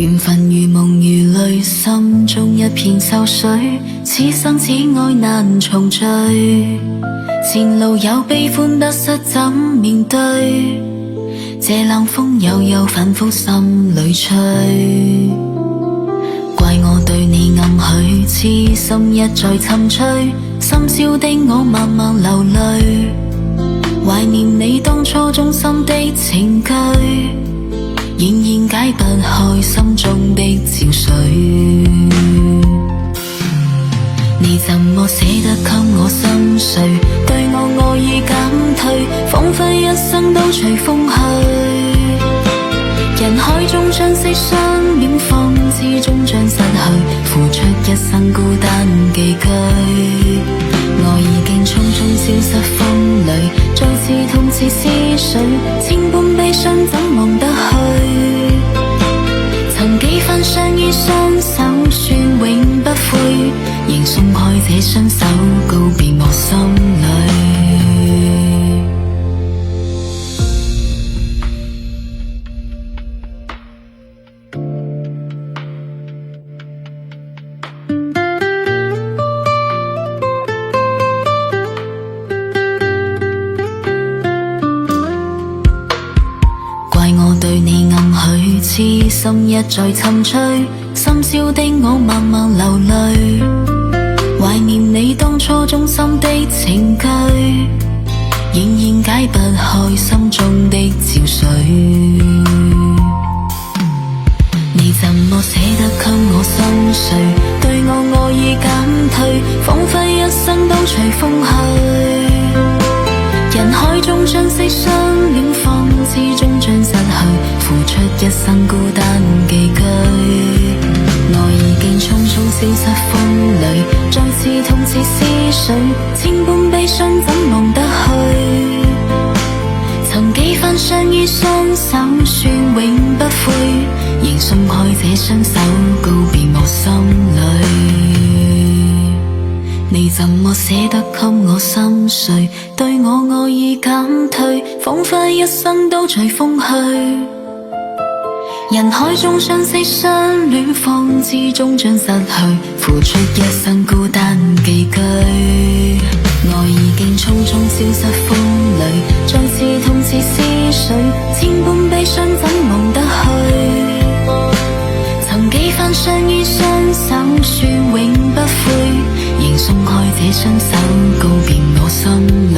緣分如夢如淚，心中一片愁緒，此生此愛難重聚，前路有悲歡得失怎面對，這冷風悠悠反覆心裏吹，怪我對你暗許，痴心一再沉醉，深宵的我默默流淚，懷念你當初衷心的情句，仍然解不開心中的憔悴，你怎麼捨得給我心碎，對我愛意減退，彷彿一生都隨風去，人海中珍惜相戀，方知終將失去，付出一生孤單寄居，愛已經匆匆消失風裏，再次痛似思緒，千般悲傷怎忘得去，曾幾番相依相守，算永不悔，仍鬆開這雙手，告別我心裏。我對你暗許，痴心一再沉醉，深宵的我默默流淚，懷念你當初衷心的情句，仍然解不開心中的憔悴，你怎麼捨得給我心碎，對我愛意減退，彷彿一生都隨風去，人海中珍惜相戀，方知終將失去，付出一生孤單寄居，愛已經匆匆消失風裏，再次痛似思緒，千般悲傷怎忘得去，曾幾番相依相守，算永不悔，仍鬆開這雙手，告別我心裏，你怎麼捨得給我心碎，對我愛意減退，彷彿一生都隨風去，人海中相識相戀，方知終將失去，付出一生孤單寄居，愛已經匆匆消失風裏，再次痛似思緒，千般悲傷怎忘得去，曾幾番相依相守，算永不悔，仍鬆開這雙手，告別我心裏。